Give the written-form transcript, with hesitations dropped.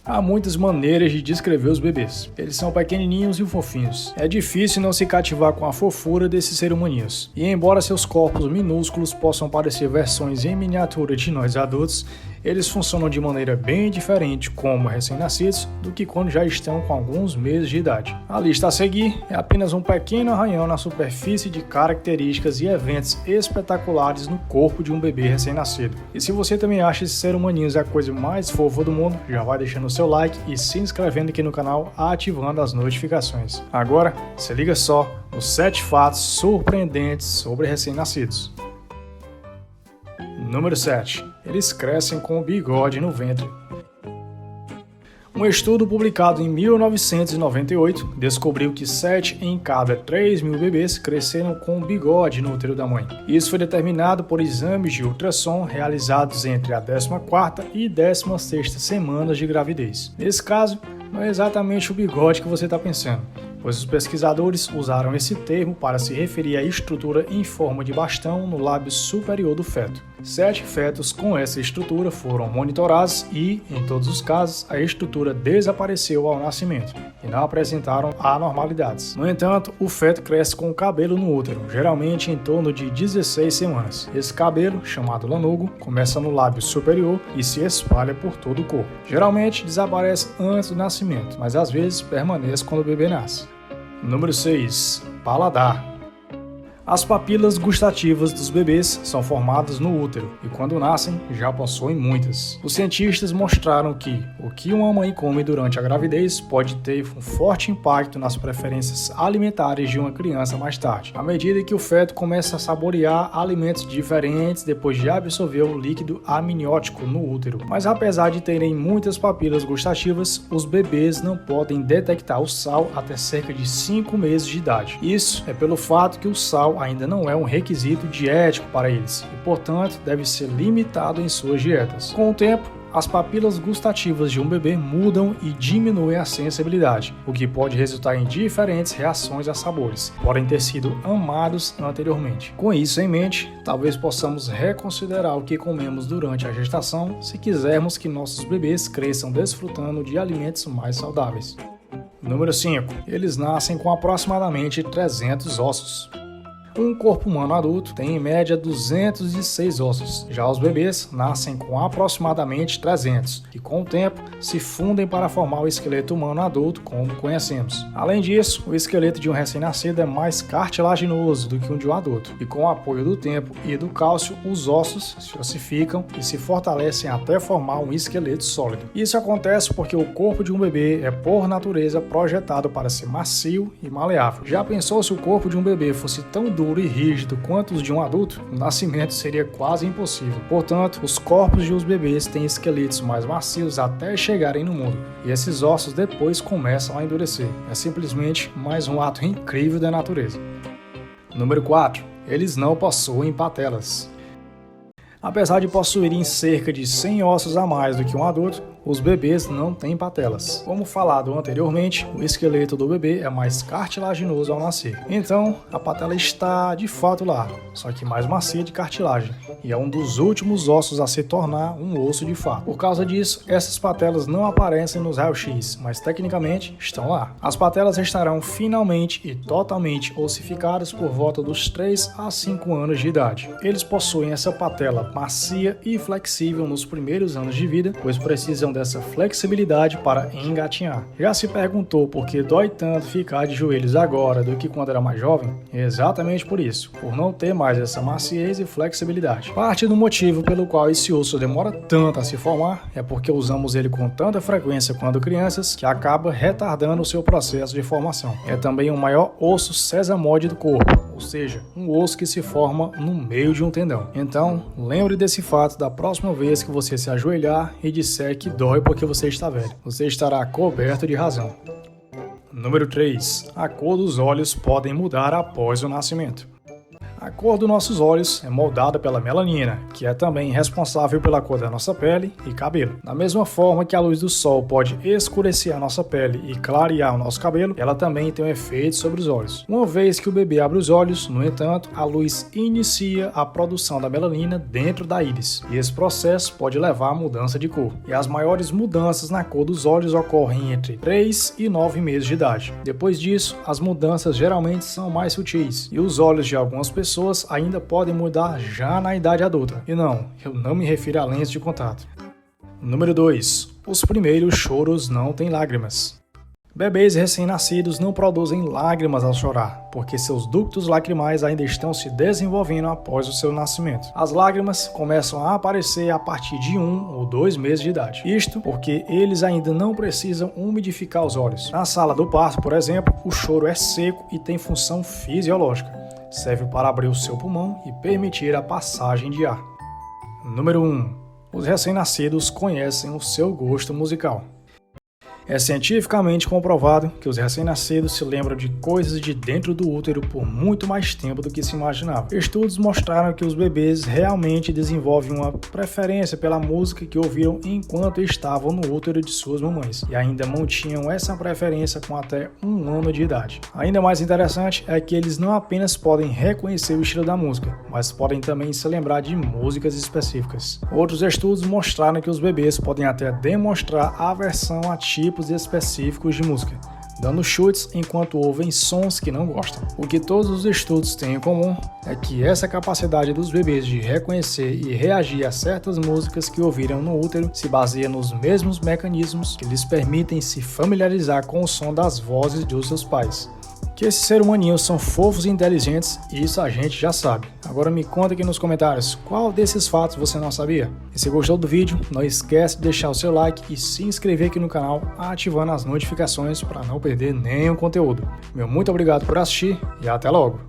Há muitas maneiras de descrever os bebês. Eles são pequenininhos e fofinhos. É difícil não se cativar com a fofura desses seres humaninhos. E embora seus corpos minúsculos possam parecer versões em miniatura de nós adultos, eles funcionam de maneira bem diferente como recém-nascidos do que quando já estão com alguns meses de idade. A lista a seguir é apenas um pequeno arranhão na superfície de características e eventos espetaculares no corpo de um bebê recém-nascido. E se você também acha esses seres humaninhos a coisa mais fofa do mundo, já vai deixando o seu like e se inscrevendo aqui no canal, ativando as notificações. Agora, se liga só nos 7 fatos surpreendentes sobre recém-nascidos. Número 7. Eles crescem com o bigode no ventre. Um estudo publicado em 1998 descobriu que 7 em cada 3.000 bebês cresceram com um bigode no útero da mãe. Isso foi determinado por exames de ultrassom realizados entre a 14ª e 16ª semanas de gravidez. Nesse caso, não é exatamente o bigode que você está pensando, pois os pesquisadores usaram esse termo para se referir à estrutura em forma de bastão no lábio superior do feto. 7 fetos com essa estrutura foram monitorados e, em todos os casos, a estrutura desapareceu ao nascimento e não apresentaram anormalidades. No entanto, o feto cresce com cabelo no útero, geralmente em torno de 16 semanas. Esse cabelo, chamado lanugo, começa no lábio superior e se espalha por todo o corpo. Geralmente desaparece antes do nascimento, mas às vezes permanece quando o bebê nasce. Número 6. Paladar. As papilas gustativas dos bebês são formadas no útero e quando nascem já possuem muitas. Os cientistas mostraram que o que uma mãe come durante a gravidez pode ter um forte impacto nas preferências alimentares de uma criança mais tarde, à medida que o feto começa a saborear alimentos diferentes depois de absorver o líquido amniótico no útero. Mas apesar de terem muitas papilas gustativas, os bebês não podem detectar o sal até cerca de 5 meses de idade. Isso é pelo fato que o sal ainda não é um requisito dietético para eles e, portanto, deve ser limitado em suas dietas. Com o tempo, as papilas gustativas de um bebê mudam e diminuem a sensibilidade, o que pode resultar em diferentes reações a sabores, podem ter sido amados anteriormente. Com isso em mente, talvez possamos reconsiderar o que comemos durante a gestação se quisermos que nossos bebês cresçam desfrutando de alimentos mais saudáveis. Número 5. Eles nascem com aproximadamente 300 ossos. Um corpo humano adulto tem em média 206 ossos, já os bebês nascem com aproximadamente 300, que com o tempo se fundem para formar o esqueleto humano adulto como conhecemos. Além disso, o esqueleto de um recém-nascido é mais cartilaginoso do que um de um adulto, e com o apoio do tempo e do cálcio, os ossos se ossificam e se fortalecem até formar um esqueleto sólido. Isso acontece porque o corpo de um bebê é por natureza projetado para ser macio e maleável. Já pensou se o corpo de um bebê fosse tão duro e rígido quanto os de um adulto? O nascimento seria quase impossível. Portanto, os corpos de os bebês têm esqueletos mais macios até chegarem no mundo, e esses ossos depois começam a endurecer. É simplesmente mais um ato incrível da natureza. Número 4. Eles não possuem patelas. Apesar de possuírem cerca de 100 ossos a mais do que um adulto, os bebês não têm patelas. Como falado anteriormente, o esqueleto do bebê é mais cartilaginoso ao nascer. Então, a patela está de fato lá, só que mais macia de cartilagem, e é um dos últimos ossos a se tornar um osso de fato. Por causa disso, essas patelas não aparecem nos raios-x, mas tecnicamente estão lá. As patelas estarão finalmente e totalmente ossificadas por volta dos 3 a 5 anos de idade. Eles possuem essa patela macia e flexível nos primeiros anos de vida, pois precisam dessa flexibilidade para engatinhar. Já se perguntou por que dói tanto ficar de joelhos agora do que quando era mais jovem? É exatamente por isso, por não ter mais essa maciez e flexibilidade. Parte do motivo pelo qual esse osso demora tanto a se formar é porque usamos ele com tanta frequência quando crianças que acaba retardando o seu processo de formação. É também o maior osso sesamoide do corpo, ou seja, um osso que se forma no meio de um tendão. Então, lembre desse fato da próxima vez que você se ajoelhar e disser que dói porque você está velho. Você estará coberto de razão. Número 3. A cor dos olhos podem mudar após o nascimento. A cor dos nossos olhos é moldada pela melanina, que é também responsável pela cor da nossa pele e cabelo. Da mesma forma que a luz do sol pode escurecer a nossa pele e clarear o nosso cabelo, ela também tem um efeito sobre os olhos. Uma vez que o bebê abre os olhos, no entanto, a luz inicia a produção da melanina dentro da íris, e esse processo pode levar à mudança de cor. E as maiores mudanças na cor dos olhos ocorrem entre 3 e 9 meses de idade. Depois disso, as mudanças geralmente são mais sutis, e os olhos de algumas pessoas ainda podem mudar já na idade adulta. E não, eu não me refiro a lentes de contato. Número 2. Os primeiros choros não têm lágrimas. Bebês recém-nascidos não produzem lágrimas ao chorar, porque seus ductos lacrimais ainda estão se desenvolvendo após o seu nascimento. As lágrimas começam a aparecer a partir de 1 ou 2 meses de idade. Isto porque eles ainda não precisam umidificar os olhos. Na sala do parto, por exemplo, o choro é seco e tem função fisiológica. Serve para abrir o seu pulmão e permitir a passagem de ar. Número 1. Os recém-nascidos conhecem o seu gosto musical. É cientificamente comprovado que os recém-nascidos se lembram de coisas de dentro do útero por muito mais tempo do que se imaginava. Estudos mostraram que os bebês realmente desenvolvem uma preferência pela música que ouviram enquanto estavam no útero de suas mamães, e ainda mantinham essa preferência com até 1 ano de idade. Ainda mais interessante é que eles não apenas podem reconhecer o estilo da música, mas podem também se lembrar de músicas específicas. Outros estudos mostraram que os bebês podem até demonstrar aversão a tipos específicos de música, dando chutes enquanto ouvem sons que não gostam. O que todos os estudos têm em comum é que essa capacidade dos bebês de reconhecer e reagir a certas músicas que ouviram no útero se baseia nos mesmos mecanismos que lhes permitem se familiarizar com o som das vozes dos seus pais. Que esses seres humaninhos são fofos e inteligentes, isso a gente já sabe. Agora me conta aqui nos comentários qual desses fatos você não sabia. E se gostou do vídeo, não esquece de deixar o seu like e se inscrever aqui no canal, ativando as notificações para não perder nenhum conteúdo. Meu muito obrigado por assistir e até logo!